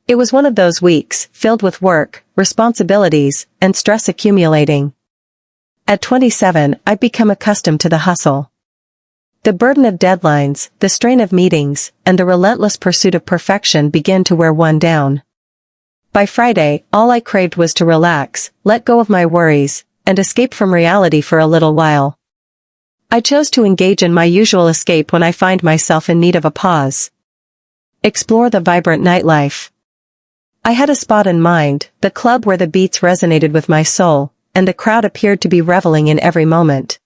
It was one of those weeks, filled with work, responsibilities, and stress accumulating. At 27, I'd become accustomed to the hustle. The burden of deadlines, the strain of meetings, and the relentless pursuit of perfection began to wear one down. By Friday, all I craved was to relax, let go of my worries, and escape from reality for a little while. I chose to engage in my usual escape when I find myself in need of a pause. Explore the vibrant nightlife. I had a spot in mind, the club where the beats resonated with my soul, and the crowd appeared to be reveling in every moment.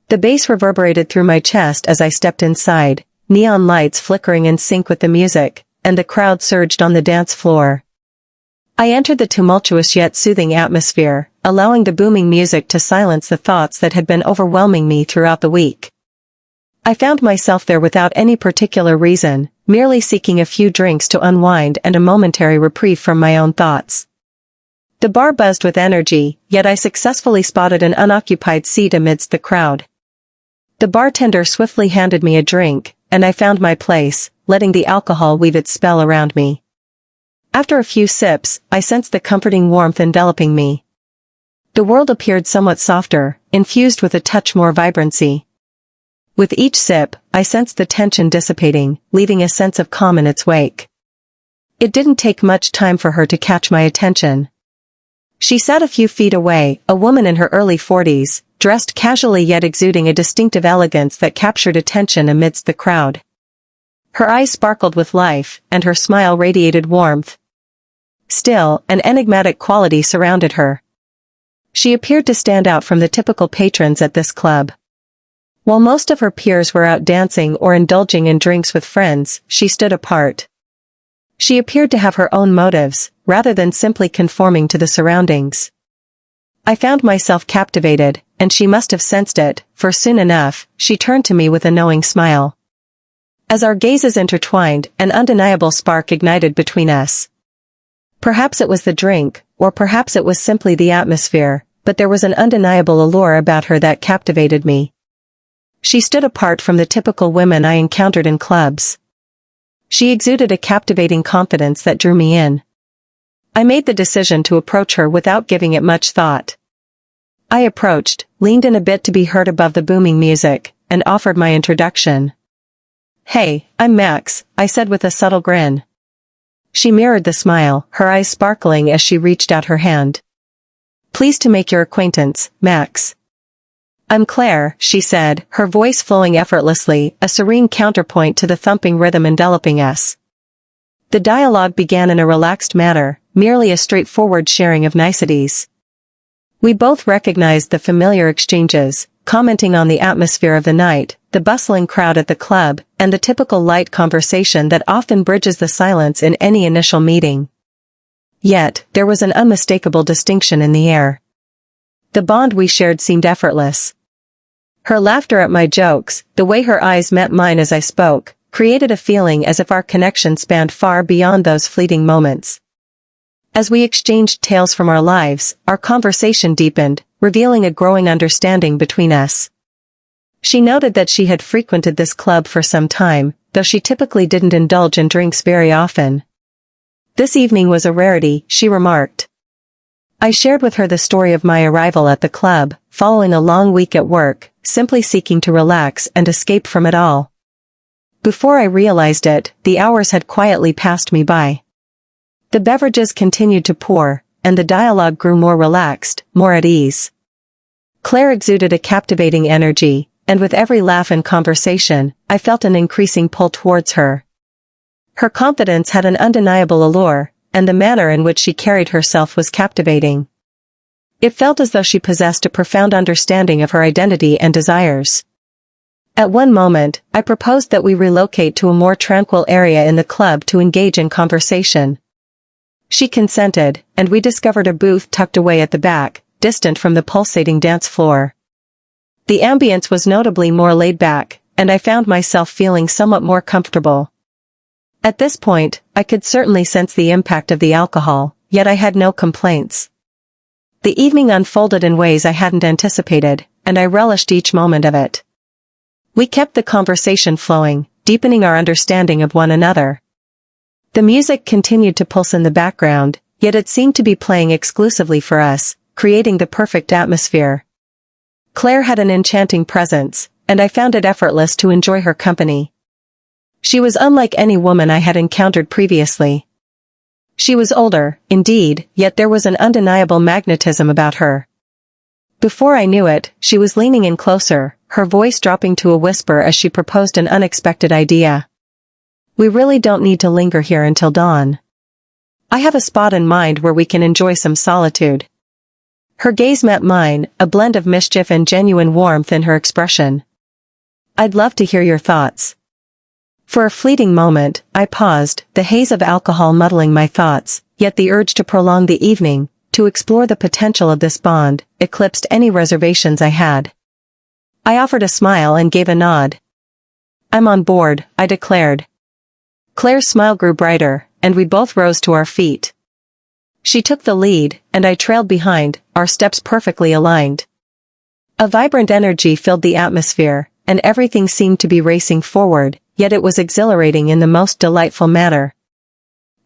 The bass reverberated through my chest as I stepped inside, neon lights flickering in sync with the music, and the crowd surged on the dance floor. I entered the tumultuous yet soothing atmosphere, allowing the booming music to silence the thoughts that had been overwhelming me throughout the week. I found myself there without any particular reason, merely seeking a few drinks to unwind and a momentary reprieve from my own thoughts. The bar buzzed with energy, yet I successfully spotted an unoccupied seat amidst the crowd. The bartender swiftly handed me a drink, and I found my place, letting the alcohol weave its spell around me. After a few sips, I sensed the comforting warmth enveloping me. The world appeared somewhat softer, infused with a touch more vibrancy. With each sip, I sensed the tension dissipating, leaving a sense of calm in its wake. It didn't take much time for her to catch my attention. She sat a few feet away, a woman in her early 40s, dressed casually yet exuding a distinctive elegance that captured attention amidst the crowd. Her eyes sparkled with life, and her smile radiated warmth. Still, an enigmatic quality surrounded her. She appeared to stand out from the typical patrons at this club. While most of her peers were out dancing or indulging in drinks with friends, she stood apart. She appeared to have her own motives, rather than simply conforming to the surroundings. I found myself captivated, and she must have sensed it, for soon enough, she turned to me with a knowing smile. As our gazes intertwined, an undeniable spark ignited between us. Perhaps it was the drink, or perhaps it was simply the atmosphere, but there was an undeniable allure about her that captivated me. She stood apart from the typical women I encountered in clubs. She exuded a captivating confidence that drew me in. I made the decision to approach her without giving it much thought. I approached, leaned in a bit to be heard above the booming music, and offered my introduction. "Hey, I'm Max," I said with a subtle grin. She mirrored the smile, her eyes sparkling as she reached out her hand. "Pleased to make your acquaintance, Max." "I'm Claire," she said, her voice flowing effortlessly, a serene counterpoint to the thumping rhythm enveloping us. The dialogue began in a relaxed manner, merely a straightforward sharing of niceties. We both recognized the familiar exchanges, commenting on the atmosphere of the night, the bustling crowd at the club, and the typical light conversation that often bridges the silence in any initial meeting. Yet, there was an unmistakable distinction in the air. The bond we shared seemed effortless. Her laughter at my jokes, the way her eyes met mine as I spoke, created a feeling as if our connection spanned far beyond those fleeting moments. As we exchanged tales from our lives, our conversation deepened, revealing a growing understanding between us. She noted that she had frequented this club for some time, though she typically didn't indulge in drinks very often. "This evening was a rarity," she remarked. I shared with her the story of my arrival at the club, following a long week at work, simply seeking to relax and escape from it all. Before I realized it, the hours had quietly passed me by. The beverages continued to pour, and the dialogue grew more relaxed, more at ease. Claire exuded a captivating energy, and with every laugh and conversation, I felt an increasing pull towards her. Her confidence had an undeniable allure, and the manner in which she carried herself was captivating. It felt as though she possessed a profound understanding of her identity and desires. At one moment, I proposed that we relocate to a more tranquil area in the club to engage in conversation. She consented, and we discovered a booth tucked away at the back, distant from the pulsating dance floor. The ambience was notably more laid back, and I found myself feeling somewhat more comfortable. At this point, I could certainly sense the impact of the alcohol, yet I had no complaints. The evening unfolded in ways I hadn't anticipated, and I relished each moment of it. We kept the conversation flowing, deepening our understanding of one another. The music continued to pulse in the background, yet it seemed to be playing exclusively for us, creating the perfect atmosphere. Claire had an enchanting presence, and I found it effortless to enjoy her company. She was unlike any woman I had encountered previously. She was older, indeed, yet there was an undeniable magnetism about her. Before I knew it, she was leaning in closer, her voice dropping to a whisper as she proposed an unexpected idea. "We really don't need to linger here until dawn. I have a spot in mind where we can enjoy some solitude." Her gaze met mine, a blend of mischief and genuine warmth in her expression. "I'd love to hear your thoughts." For a fleeting moment, I paused, the haze of alcohol muddling my thoughts, yet the urge to prolong the evening, to explore the potential of this bond, eclipsed any reservations I had. I offered a smile and gave a nod. "I'm on board," I declared. Claire's smile grew brighter, and we both rose to our feet. She took the lead, and I trailed behind, our steps perfectly aligned. A vibrant energy filled the atmosphere, and everything seemed to be racing forward, yet it was exhilarating in the most delightful manner.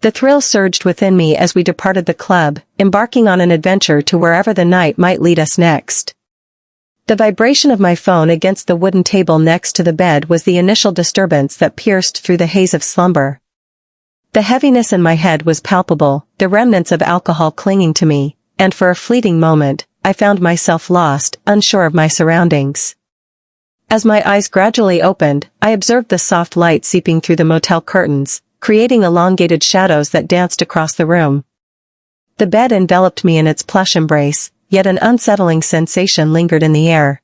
The thrill surged within me as we departed the club, embarking on an adventure to wherever the night might lead us next. The vibration of my phone against the wooden table next to the bed was the initial disturbance that pierced through the haze of slumber. The heaviness in my head was palpable, the remnants of alcohol clinging to me, and for a fleeting moment, I found myself lost, unsure of my surroundings. As my eyes gradually opened, I observed the soft light seeping through the motel curtains, creating elongated shadows that danced across the room. The bed enveloped me in its plush embrace, yet an unsettling sensation lingered in the air.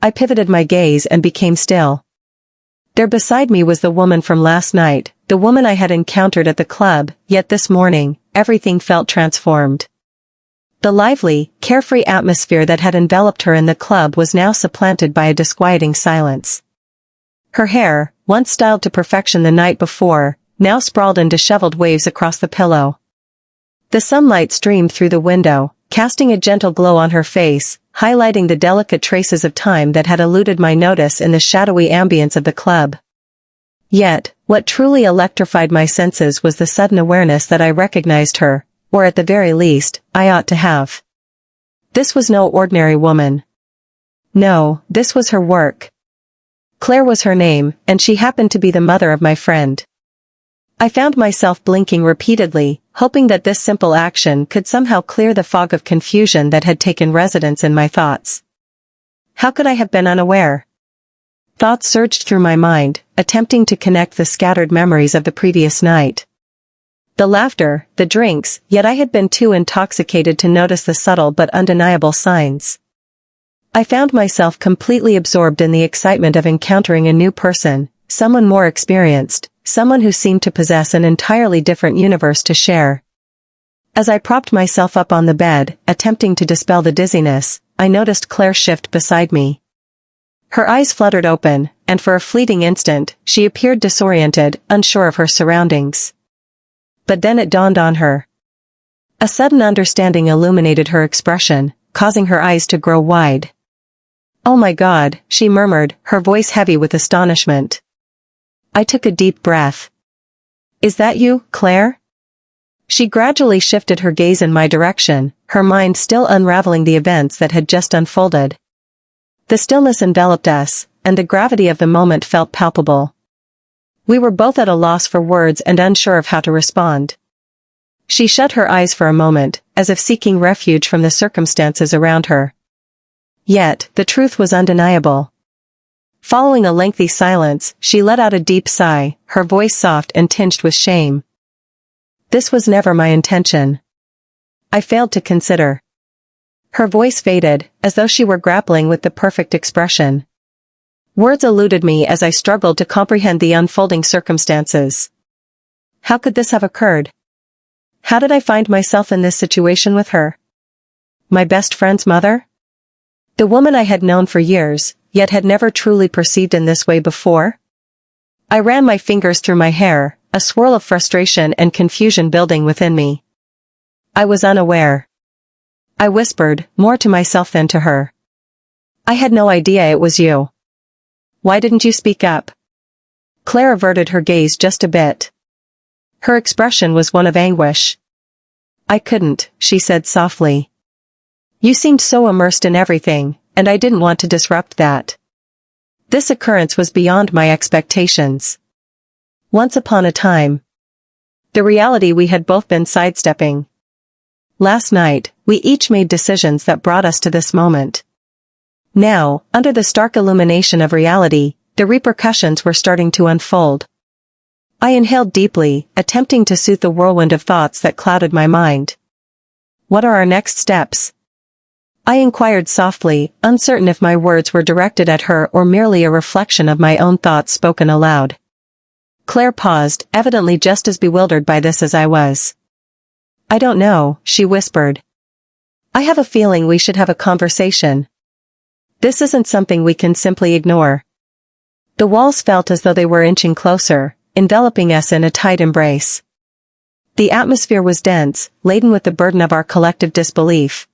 I pivoted my gaze and became still. There beside me was the woman from last night, the woman I had encountered at the club, yet this morning, everything felt transformed. The lively, carefree atmosphere that had enveloped her in the club was now supplanted by a disquieting silence. Her hair, once styled to perfection the night before, now sprawled in disheveled waves across the pillow. The sunlight streamed through the window, casting a gentle glow on her face, highlighting the delicate traces of time that had eluded my notice in the shadowy ambience of the club. Yet, what truly electrified my senses was the sudden awareness that I recognized her, or at the very least, I ought to have. This was no ordinary woman. No, this was her work. Claire was her name, and she happened to be the mother of my friend. I found myself blinking repeatedly, hoping that this simple action could somehow clear the fog of confusion that had taken residence in my thoughts. How could I have been unaware? Thoughts surged through my mind, attempting to connect the scattered memories of the previous night. The laughter, the drinks, yet I had been too intoxicated to notice the subtle but undeniable signs. I found myself completely absorbed in the excitement of encountering a new person, someone more experienced, someone who seemed to possess an entirely different universe to share. As I propped myself up on the bed, attempting to dispel the dizziness, I noticed Claire shift beside me. Her eyes fluttered open, and for a fleeting instant, she appeared disoriented, unsure of her surroundings. But then it dawned on her. A sudden understanding illuminated her expression, causing her eyes to grow wide. "Oh my God," she murmured, her voice heavy with astonishment. I took a deep breath. "Is that you, Claire?" She gradually shifted her gaze in my direction, her mind still unraveling the events that had just unfolded. The stillness enveloped us, and the gravity of the moment felt palpable. We were both at a loss for words and unsure of how to respond. She shut her eyes for a moment, as if seeking refuge from the circumstances around her. Yet, the truth was undeniable. Following a lengthy silence, she let out a deep sigh, her voice soft and tinged with shame. "This was never my intention. I failed to consider." Her voice faded, as though she were grappling with the perfect expression. Words eluded me as I struggled to comprehend the unfolding circumstances. How could this have occurred? How did I find myself in this situation with her? My best friend's mother? The woman I had known for years, yet had never truly perceived in this way before? I ran my fingers through my hair, a swirl of frustration and confusion building within me. I was unaware. I whispered, more to myself than to her. "I had no idea it was you. Why didn't you speak up?" Claire averted her gaze just a bit. Her expression was one of anguish. "I couldn't," she said softly. "You seemed so immersed in everything, and I didn't want to disrupt that." This occurrence was beyond my expectations. Once upon a time. The reality we had both been sidestepping. Last night, we each made decisions that brought us to this moment. Now, under the stark illumination of reality, the repercussions were starting to unfold. I inhaled deeply, attempting to soothe the whirlwind of thoughts that clouded my mind. "What are our next steps?" I inquired softly, uncertain if my words were directed at her or merely a reflection of my own thoughts spoken aloud. Claire paused, evidently just as bewildered by this as I was. "I don't know," she whispered. "I have a feeling we should have a conversation. This isn't something we can simply ignore." The walls felt as though they were inching closer, enveloping us in a tight embrace. The atmosphere was dense, laden with the burden of our collective disbelief.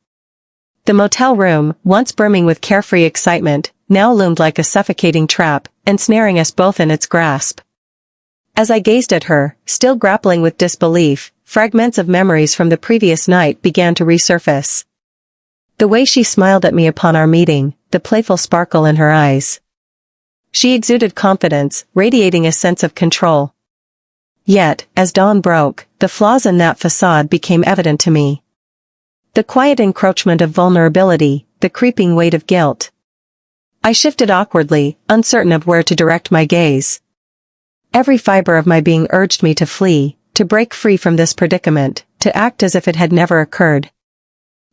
The motel room, once brimming with carefree excitement, now loomed like a suffocating trap, ensnaring us both in its grasp. As I gazed at her, still grappling with disbelief, fragments of memories from the previous night began to resurface. The way she smiled at me upon our meeting, the playful sparkle in her eyes. She exuded confidence, radiating a sense of control. Yet, as dawn broke, the flaws in that facade became evident to me. The quiet encroachment of vulnerability, the creeping weight of guilt. I shifted awkwardly, uncertain of where to direct my gaze. Every fiber of my being urged me to flee, to break free from this predicament, to act as if it had never occurred.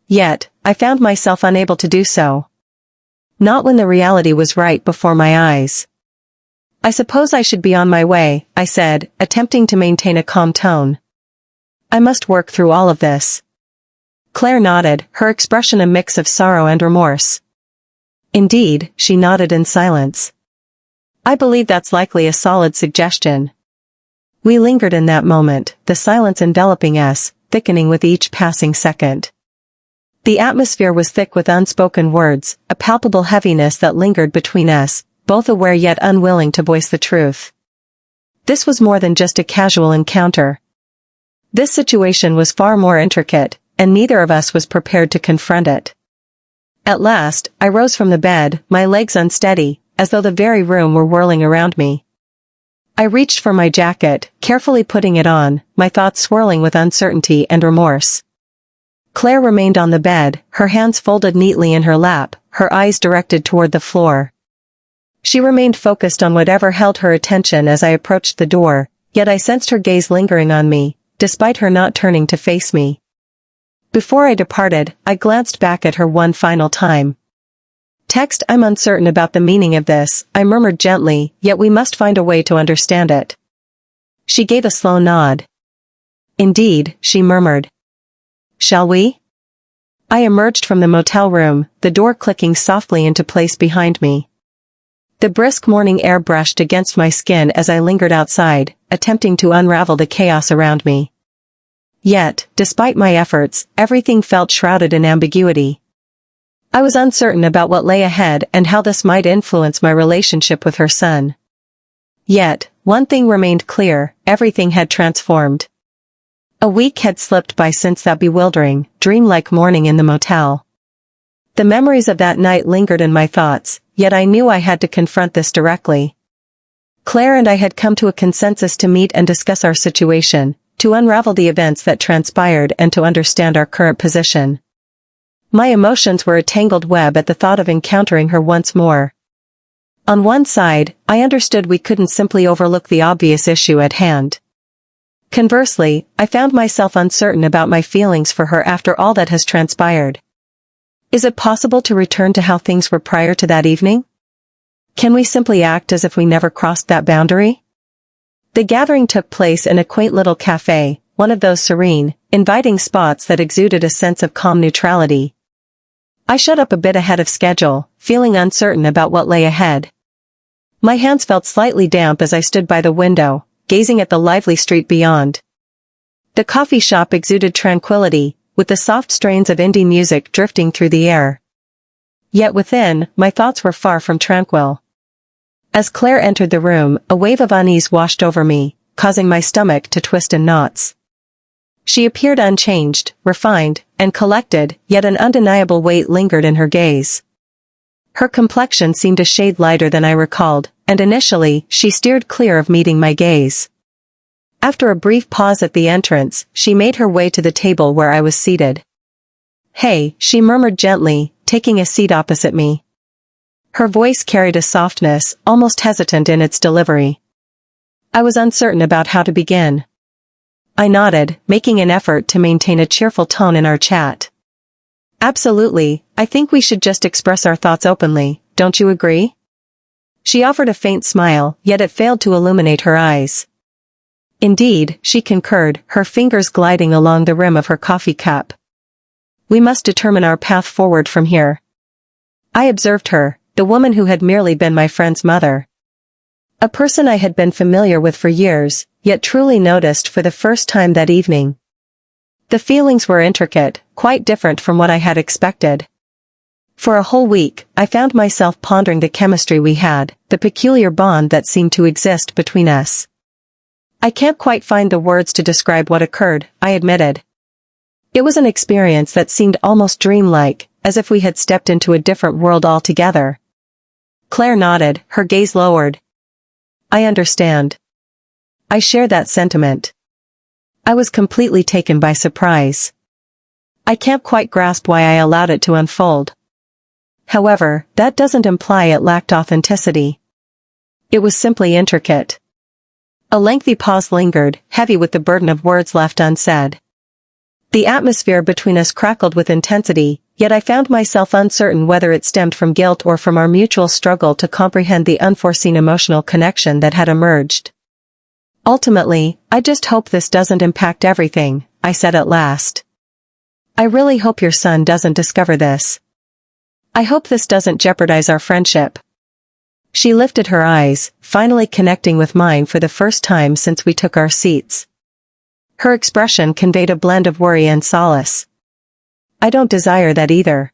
Yet, I found myself unable to do so. Not when the reality was right before my eyes. "I suppose I should be on my way," I said, attempting to maintain a calm tone. "I must work through all of this." Claire nodded, her expression a mix of sorrow and remorse. "Indeed," she nodded in silence. "I believe that's likely a solid suggestion." We lingered in that moment, the silence enveloping us, thickening with each passing second. The atmosphere was thick with unspoken words, a palpable heaviness that lingered between us, both aware yet unwilling to voice the truth. This was more than just a casual encounter. This situation was far more intricate, and neither of us was prepared to confront it. At last, I rose from the bed, my legs unsteady, as though the very room were whirling around me. I reached for my jacket, carefully putting it on, my thoughts swirling with uncertainty and remorse. Claire remained on the bed, her hands folded neatly in her lap, her eyes directed toward the floor. She remained focused on whatever held her attention as I approached the door, yet I sensed her gaze lingering on me, despite her not turning to face me. Before I departed, I glanced back at her one final time. "Text, I'm uncertain about the meaning of this," I murmured gently, "yet we must find a way to understand it." She gave a slow nod. "Indeed," she murmured. "Shall we?" I emerged from the motel room, the door clicking softly into place behind me. The brisk morning air brushed against my skin as I lingered outside, attempting to unravel the chaos around me. Yet, despite my efforts, everything felt shrouded in ambiguity. I was uncertain about what lay ahead and how this might influence my relationship with her son. Yet, one thing remained clear: everything had transformed. A week had slipped by since that bewildering, dreamlike morning in the motel. The memories of that night lingered in my thoughts, yet I knew I had to confront this directly. Claire and I had come to a consensus to meet and discuss our situation, to unravel the events that transpired and to understand our current position. My emotions were a tangled web at the thought of encountering her once more. On one side, I understood we couldn't simply overlook the obvious issue at hand. Conversely, I found myself uncertain about my feelings for her after all that has transpired. Is it possible to return to how things were prior to that evening? Can we simply act as if we never crossed that boundary? The gathering took place in a quaint little cafe, one of those serene, inviting spots that exuded a sense of calm neutrality. I showed up a bit ahead of schedule, feeling uncertain about what lay ahead. My hands felt slightly damp as I stood by the window, gazing at the lively street beyond. The coffee shop exuded tranquility, with the soft strains of indie music drifting through the air. Yet within, my thoughts were far from tranquil. As Claire entered the room, a wave of unease washed over me, causing my stomach to twist in knots. She appeared unchanged, refined, and collected, yet an undeniable weight lingered in her gaze. Her complexion seemed a shade lighter than I recalled, and initially, she steered clear of meeting my gaze. After a brief pause at the entrance, she made her way to the table where I was seated. "Hey," she murmured gently, taking a seat opposite me. Her voice carried a softness, almost hesitant in its delivery. I was uncertain about how to begin. I nodded, making an effort to maintain a cheerful tone in our chat. "Absolutely, I think we should just express our thoughts openly, don't you agree?" She offered a faint smile, yet it failed to illuminate her eyes. "Indeed," she concurred, her fingers gliding along the rim of her coffee cup. "We must determine our path forward from here." I observed her, the woman who had merely been my friend's mother. A person I had been familiar with for years, yet truly noticed for the first time that evening. The feelings were intricate, quite different from what I had expected. For a whole week, I found myself pondering the chemistry we had, the peculiar bond that seemed to exist between us. "I can't quite find the words to describe what occurred," I admitted. It was an experience that seemed almost dreamlike, as if we had stepped into a different world altogether. Claire nodded, her gaze lowered. "I understand. I share that sentiment." I was completely taken by surprise. I can't quite grasp why I allowed it to unfold. However, that doesn't imply it lacked authenticity. It was simply intricate. A lengthy pause lingered, heavy with the burden of words left unsaid. The atmosphere between us crackled with intensity, yet I found myself uncertain whether it stemmed from guilt or from our mutual struggle to comprehend the unforeseen emotional connection that had emerged. "Ultimately, I just hope this doesn't impact everything," I said at last. "I really hope your son doesn't discover this. I hope this doesn't jeopardize our friendship." She lifted her eyes, finally connecting with mine for the first time since we took our seats. Her expression conveyed a blend of worry and solace. "I don't desire that either.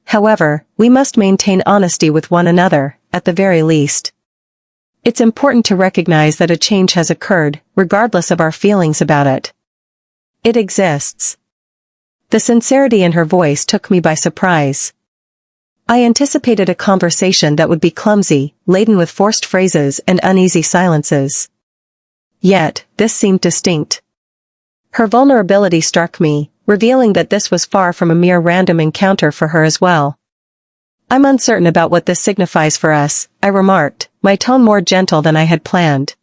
However, we must maintain honesty with one another, at the very least. It's important to recognize that a change has occurred, regardless of our feelings about it. It exists." The sincerity in her voice took me by surprise. I anticipated a conversation that would be clumsy, laden with forced phrases and uneasy silences. Yet, this seemed distinct. Her vulnerability struck me, revealing that this was far from a mere random encounter for her as well. "I'm uncertain about what this signifies for us," I remarked, my tone more gentle than I had planned.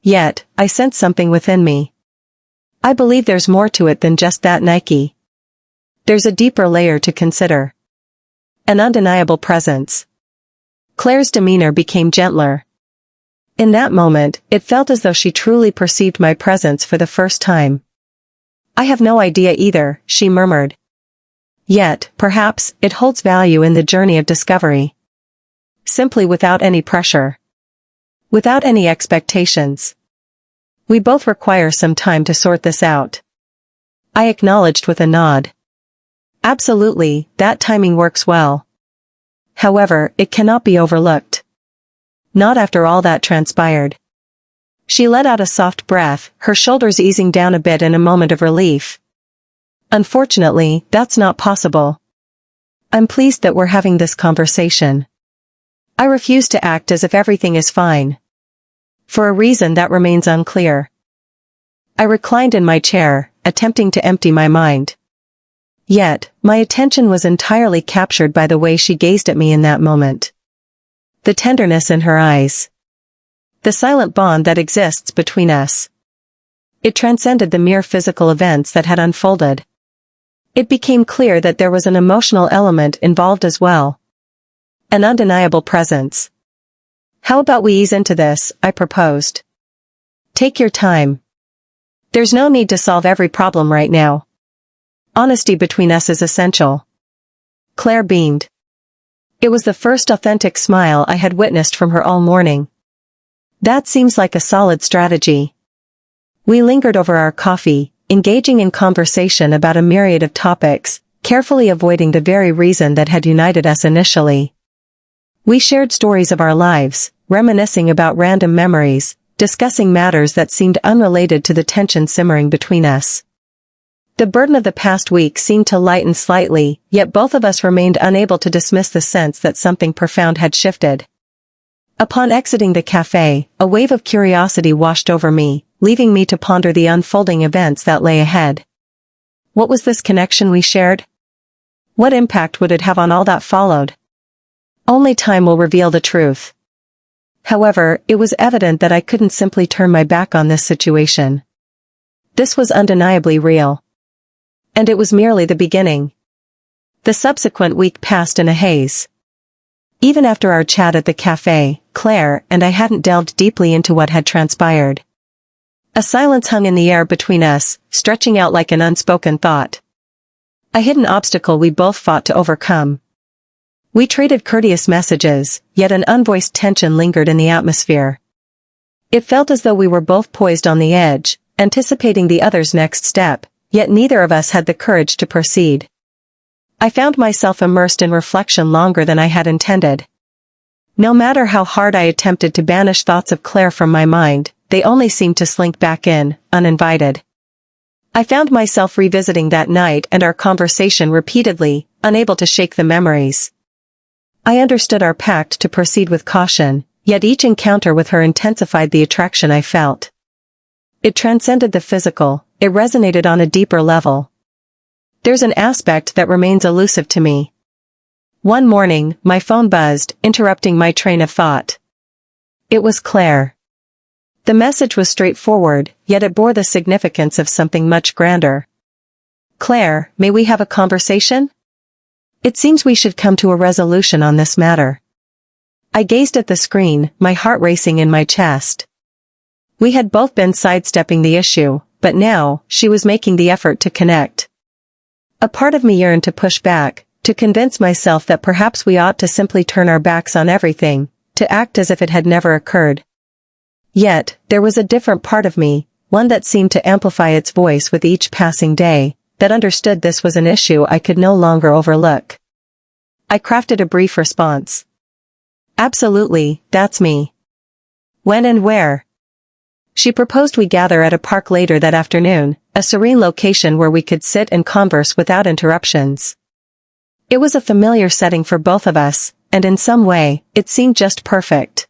Yet, I sensed something within me. "I believe there's more to it than just that, Nike. There's a deeper layer to consider. An undeniable presence." Claire's demeanor became gentler. In that moment, it felt as though she truly perceived my presence for the first time. "I have no idea either," she murmured. "Yet, perhaps, it holds value in the journey of discovery. Simply without any pressure. Without any expectations. We both require some time to sort this out." I acknowledged with a nod. "Absolutely, that timing works well. However, it cannot be overlooked. Not after all that transpired." She let out a soft breath, her shoulders easing down a bit in a moment of relief. "Unfortunately, that's not possible. I'm pleased that we're having this conversation. I refuse to act as if everything is fine. For a reason that remains unclear." I reclined in my chair, attempting to empty my mind. Yet, my attention was entirely captured by the way she gazed at me in that moment. The tenderness in her eyes. The silent bond that exists between us. It transcended the mere physical events that had unfolded. It became clear that there was an emotional element involved as well. An undeniable presence. "How about we ease into this?" I proposed. "Take your time. There's no need to solve every problem right now. Honesty between us is essential." Claire beamed. It was the first authentic smile I had witnessed from her all morning. "That seems like a solid strategy." We lingered over our coffee, engaging in conversation about a myriad of topics, carefully avoiding the very reason that had united us initially. We shared stories of our lives, reminiscing about random memories, discussing matters that seemed unrelated to the tension simmering between us. The burden of the past week seemed to lighten slightly, yet both of us remained unable to dismiss the sense that something profound had shifted. Upon exiting the cafe, a wave of curiosity washed over me, leaving me to ponder the unfolding events that lay ahead. What was this connection we shared? What impact would it have on all that followed? Only time will reveal the truth. However, it was evident that I couldn't simply turn my back on this situation. This was undeniably real. And it was merely the beginning. The subsequent week passed in a haze. Even after our chat at the cafe, Claire and I hadn't delved deeply into what had transpired. A silence hung in the air between us, stretching out like an unspoken thought. A hidden obstacle we both fought to overcome. We traded courteous messages, yet an unvoiced tension lingered in the atmosphere. It felt as though we were both poised on the edge, anticipating the other's next step, yet neither of us had the courage to proceed. I found myself immersed in reflection longer than I had intended. No matter how hard I attempted to banish thoughts of Claire from my mind, they only seemed to slink back in, uninvited. I found myself revisiting that night and our conversation repeatedly, unable to shake the memories. I understood our pact to proceed with caution, yet each encounter with her intensified the attraction I felt. It transcended the physical, it resonated on a deeper level. There's an aspect that remains elusive to me. One morning, my phone buzzed, interrupting my train of thought. It was Claire. The message was straightforward, yet it bore the significance of something much grander. Claire, may we have a conversation? It seems we should come to a resolution on this matter. I gazed at the screen, my heart racing in my chest. We had both been sidestepping the issue, but now, she was making the effort to connect. A part of me yearned to push back, to convince myself that perhaps we ought to simply turn our backs on everything, to act as if it had never occurred. Yet, there was a different part of me, one that seemed to amplify its voice with each passing day, that understood this was an issue I could no longer overlook. I crafted a brief response. Absolutely, that's me. When and where? She proposed we gather at a park later that afternoon, a serene location where we could sit and converse without interruptions. It was a familiar setting for both of us, and in some way, it seemed just perfect.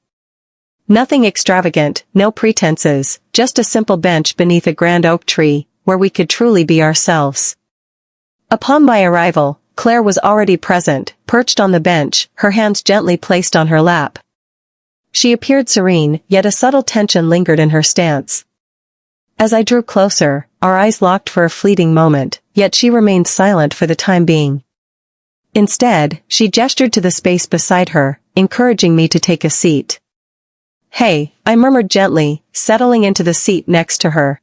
Nothing extravagant, no pretenses, just a simple bench beneath a grand oak tree, where we could truly be ourselves. Upon my arrival, Claire was already present, perched on the bench, her hands gently placed on her lap. She appeared serene, yet a subtle tension lingered in her stance. As I drew closer, our eyes locked for a fleeting moment, yet she remained silent for the time being. Instead, she gestured to the space beside her, encouraging me to take a seat. Hey, I murmured gently, settling into the seat next to her.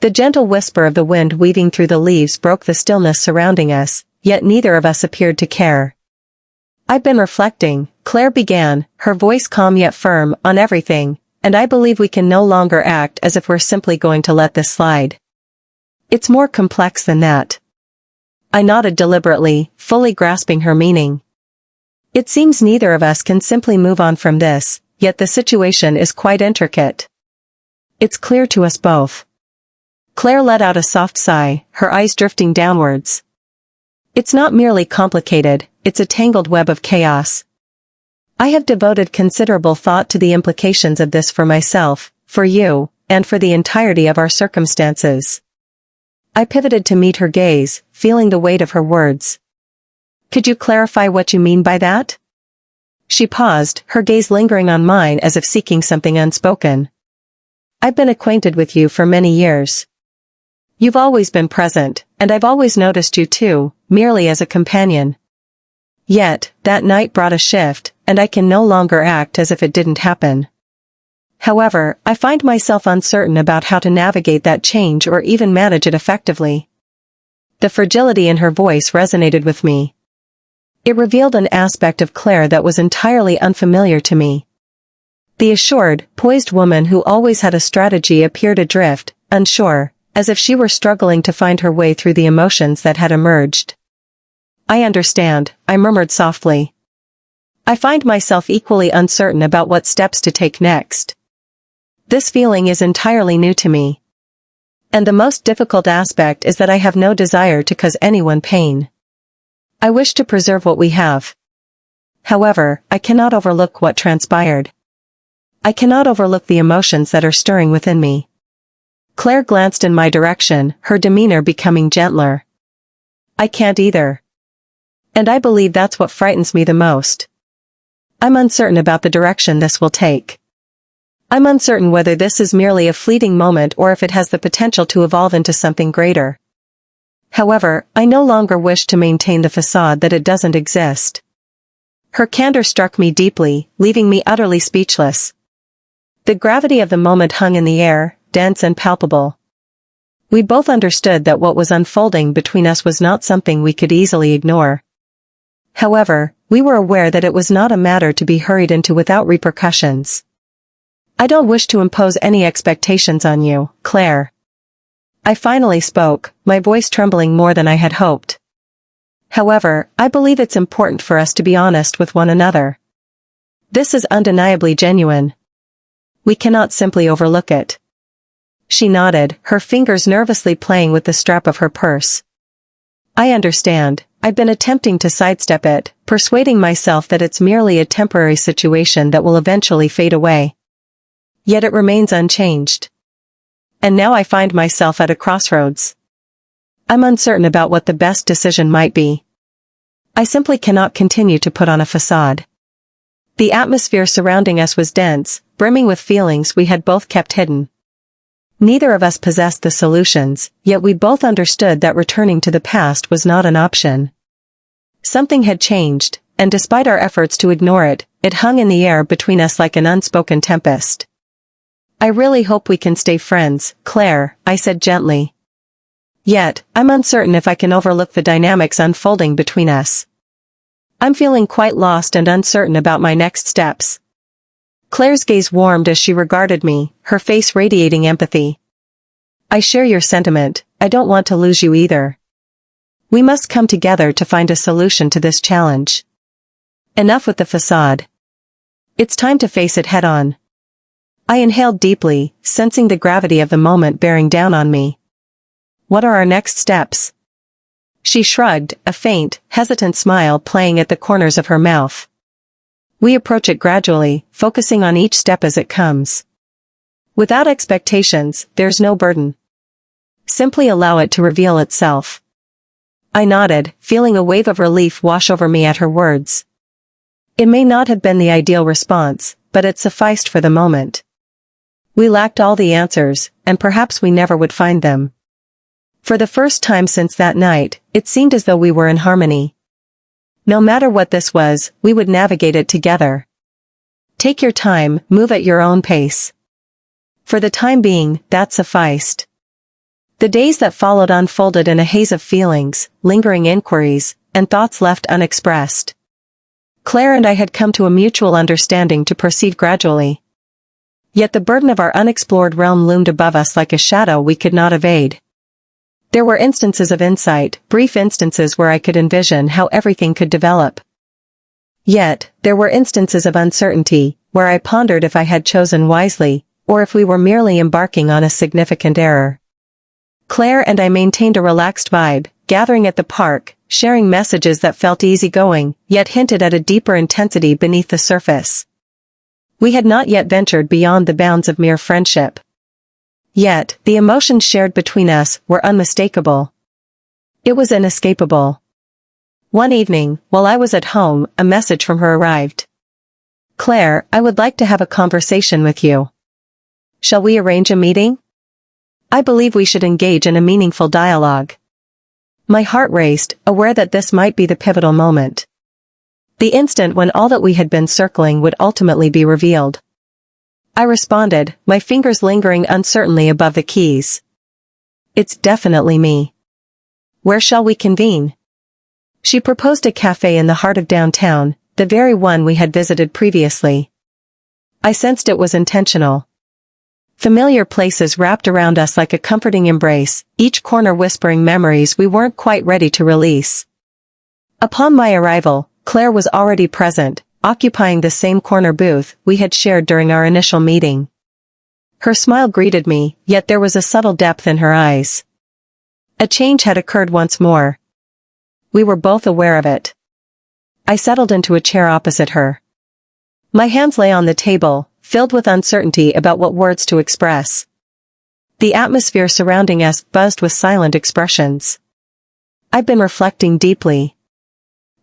The gentle whisper of the wind weaving through the leaves broke the stillness surrounding us, yet neither of us appeared to care. I've been reflecting, Claire began, her voice calm yet firm, on everything, and I believe we can no longer act as if we're simply going to let this slide. It's more complex than that. I nodded deliberately, fully grasping her meaning. It seems neither of us can simply move on from this, yet the situation is quite intricate. It's clear to us both. Claire let out a soft sigh, her eyes drifting downwards. It's not merely complicated, it's a tangled web of chaos. I have devoted considerable thought to the implications of this for myself, for you, and for the entirety of our circumstances. I pivoted to meet her gaze, feeling the weight of her words. Could you clarify what you mean by that? She paused, her gaze lingering on mine as if seeking something unspoken. I've been acquainted with you for many years. You've always been present, and I've always noticed you too, merely as a companion. Yet, that night brought a shift, and I can no longer act as if it didn't happen. However, I find myself uncertain about how to navigate that change or even manage it effectively. The fragility in her voice resonated with me. It revealed an aspect of Claire that was entirely unfamiliar to me. The assured, poised woman who always had a strategy appeared adrift, unsure, as if she were struggling to find her way through the emotions that had emerged. I understand, I murmured softly. I find myself equally uncertain about what steps to take next. This feeling is entirely new to me. And the most difficult aspect is that I have no desire to cause anyone pain. I wish to preserve what we have. However, I cannot overlook what transpired. I cannot overlook the emotions that are stirring within me. Claire glanced in my direction, her demeanor becoming gentler. I can't either. And I believe that's what frightens me the most. I'm uncertain about the direction this will take. I'm uncertain whether this is merely a fleeting moment or if it has the potential to evolve into something greater. However, I no longer wish to maintain the facade that it doesn't exist. Her candor struck me deeply, leaving me utterly speechless. The gravity of the moment hung in the air, dense and palpable. We both understood that what was unfolding between us was not something we could easily ignore. However, we were aware that it was not a matter to be hurried into without repercussions. I don't wish to impose any expectations on you, Claire. I finally spoke, my voice trembling more than I had hoped. However, I believe it's important for us to be honest with one another. This is undeniably genuine. We cannot simply overlook it. She nodded, her fingers nervously playing with the strap of her purse. I understand. I've been attempting to sidestep it, persuading myself that it's merely a temporary situation that will eventually fade away. Yet it remains unchanged. And now I find myself at a crossroads. I'm uncertain about what the best decision might be. I simply cannot continue to put on a facade. The atmosphere surrounding us was dense, brimming with feelings we had both kept hidden. Neither of us possessed the solutions, yet we both understood that returning to the past was not an option. Something had changed, and despite our efforts to ignore it, it hung in the air between us like an unspoken tempest. I really hope we can stay friends, Claire, I said gently. Yet, I'm uncertain if I can overlook the dynamics unfolding between us. I'm feeling quite lost and uncertain about my next steps. Claire's gaze warmed as she regarded me, her face radiating empathy. I share your sentiment, I don't want to lose you either. We must come together to find a solution to this challenge. Enough with the facade. It's time to face it head-on. I inhaled deeply, sensing the gravity of the moment bearing down on me. What are our next steps? She shrugged, a faint, hesitant smile playing at the corners of her mouth. We approach it gradually, focusing on each step as it comes. Without expectations, there's no burden. Simply allow it to reveal itself. I nodded, feeling a wave of relief wash over me at her words. It may not have been the ideal response, but it sufficed for the moment. We lacked all the answers, and perhaps we never would find them. For the first time since that night, it seemed as though we were in harmony. No matter what this was, we would navigate it together. Take your time, move at your own pace. For the time being, that sufficed. The days that followed unfolded in a haze of feelings, lingering inquiries, and thoughts left unexpressed. Claire and I had come to a mutual understanding to proceed gradually. Yet the burden of our unexplored realm loomed above us like a shadow we could not evade. There were instances of insight, brief instances where I could envision how everything could develop. Yet, there were instances of uncertainty, where I pondered if I had chosen wisely, or if we were merely embarking on a significant error. Claire and I maintained a relaxed vibe, gathering at the park, sharing messages that felt easygoing, yet hinted at a deeper intensity beneath the surface. We had not yet ventured beyond the bounds of mere friendship. Yet, the emotions shared between us were unmistakable. It was inescapable. One evening, while I was at home, a message from her arrived. Claire, I would like to have a conversation with you. Shall we arrange a meeting? I believe we should engage in a meaningful dialogue. My heart raced, aware that this might be the pivotal moment. The instant when all that we had been circling would ultimately be revealed. I responded, my fingers lingering uncertainly above the keys. It's definitely me. Where shall we convene? She proposed a cafe in the heart of downtown, the very one we had visited previously. I sensed it was intentional. Familiar places wrapped around us like a comforting embrace, each corner whispering memories we weren't quite ready to release. Upon my arrival, Claire was already present, occupying the same corner booth we had shared during our initial meeting. Her smile greeted me, yet there was a subtle depth in her eyes. A change had occurred once more. We were both aware of it. I settled into a chair opposite her. My hands lay on the table, filled with uncertainty about what words to express. The atmosphere surrounding us buzzed with silent expressions. I've been reflecting deeply.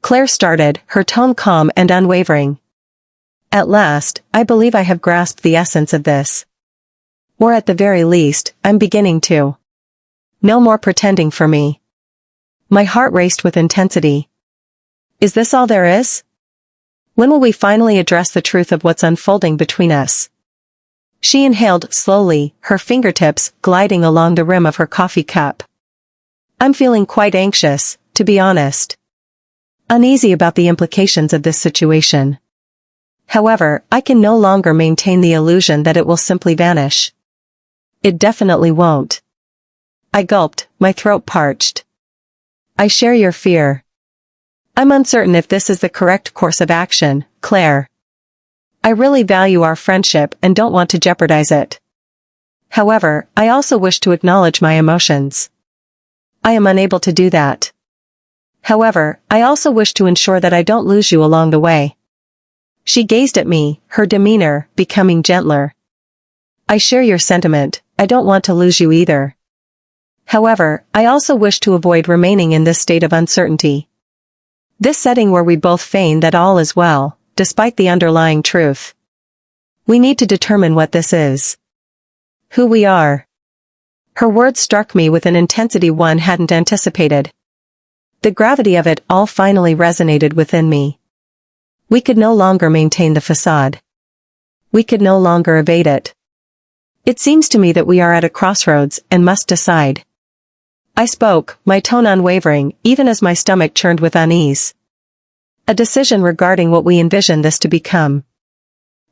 Claire started, her tone calm and unwavering. At last, I believe I have grasped the essence of this. Or at the very least, I'm beginning to. No more pretending for me. My heart raced with intensity. Is this all there is? When will we finally address the truth of what's unfolding between us? She inhaled slowly, her fingertips gliding along the rim of her coffee cup. I'm feeling quite anxious, to be honest. Uneasy about the implications of this situation. However, I can no longer maintain the illusion that it will simply vanish. It definitely won't. I gulped, my throat parched. I share your fear. I'm uncertain if this is the correct course of action, Claire. I really value our friendship and don't want to jeopardize it. However, I also wish to acknowledge my emotions. I am unable to do that. However, I also wish to ensure that I don't lose you along the way. She gazed at me, her demeanor becoming gentler. I share your sentiment, I don't want to lose you either. However, I also wish to avoid remaining in this state of uncertainty. This setting where we both feign that all is well, despite the underlying truth. We need to determine what this is. Who we are. Her words struck me with an intensity one hadn't anticipated. The gravity of it all finally resonated within me. We could no longer maintain the facade. We could no longer evade it. It seems to me that we are at a crossroads and must decide. I spoke, my tone unwavering, even as my stomach churned with unease. A decision regarding what we envision this to become.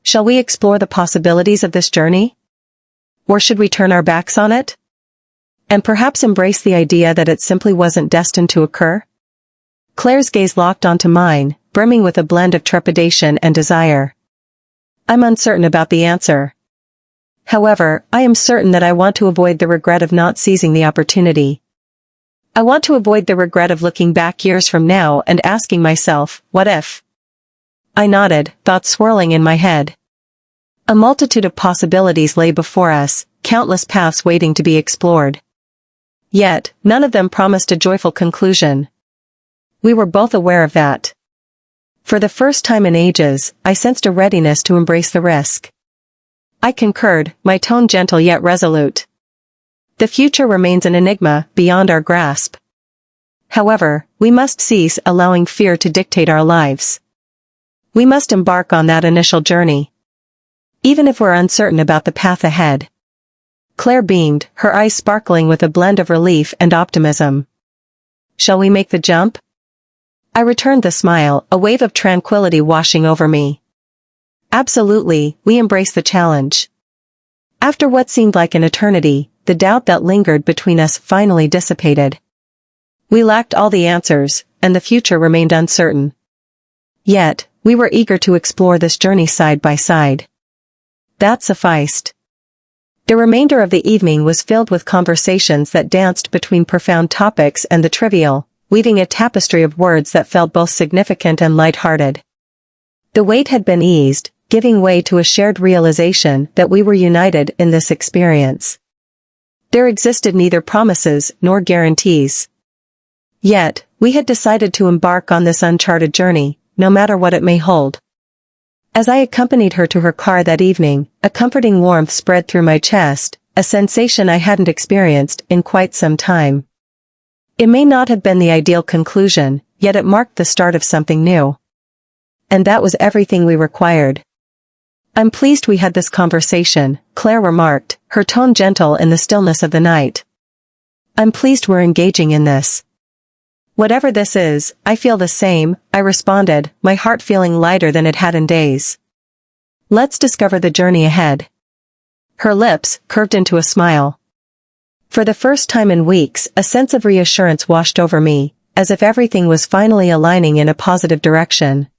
Shall we explore the possibilities of this journey? Or should we turn our backs on it? And perhaps embrace the idea that it simply wasn't destined to occur? Claire's gaze locked onto mine, brimming with a blend of trepidation and desire. I'm uncertain about the answer. However, I am certain that I want to avoid the regret of not seizing the opportunity. I want to avoid the regret of looking back years from now and asking myself, what if? I nodded, thoughts swirling in my head. A multitude of possibilities lay before us, countless paths waiting to be explored. Yet, none of them promised a joyful conclusion. We were both aware of that. For the first time in ages, I sensed a readiness to embrace the risk. I concurred, my tone gentle yet resolute. The future remains an enigma, beyond our grasp. However, we must cease allowing fear to dictate our lives. We must embark on that initial journey. Even if we're uncertain about the path ahead. Claire beamed, her eyes sparkling with a blend of relief and optimism. Shall we make the jump? I returned the smile, a wave of tranquility washing over me. Absolutely, we embrace the challenge. After what seemed like an eternity, the doubt that lingered between us finally dissipated. We lacked all the answers, and the future remained uncertain. Yet, we were eager to explore this journey side by side. That sufficed. The remainder of the evening was filled with conversations that danced between profound topics and the trivial, weaving a tapestry of words that felt both significant and light-hearted. The weight had been eased, giving way to a shared realization that we were united in this experience. There existed neither promises nor guarantees. Yet, we had decided to embark on this uncharted journey, no matter what it may hold. As I accompanied her to her car that evening, a comforting warmth spread through my chest, a sensation I hadn't experienced in quite some time. It may not have been the ideal conclusion, yet it marked the start of something new. And that was everything we required. I'm pleased we had this conversation, Claire remarked, her tone gentle in the stillness of the night. I'm pleased we're engaging in this. Whatever this is, I feel the same, I responded, my heart feeling lighter than it had in days. Let's discover the journey ahead. Her lips curved into a smile. For the first time in weeks, a sense of reassurance washed over me, as if everything was finally aligning in a positive direction.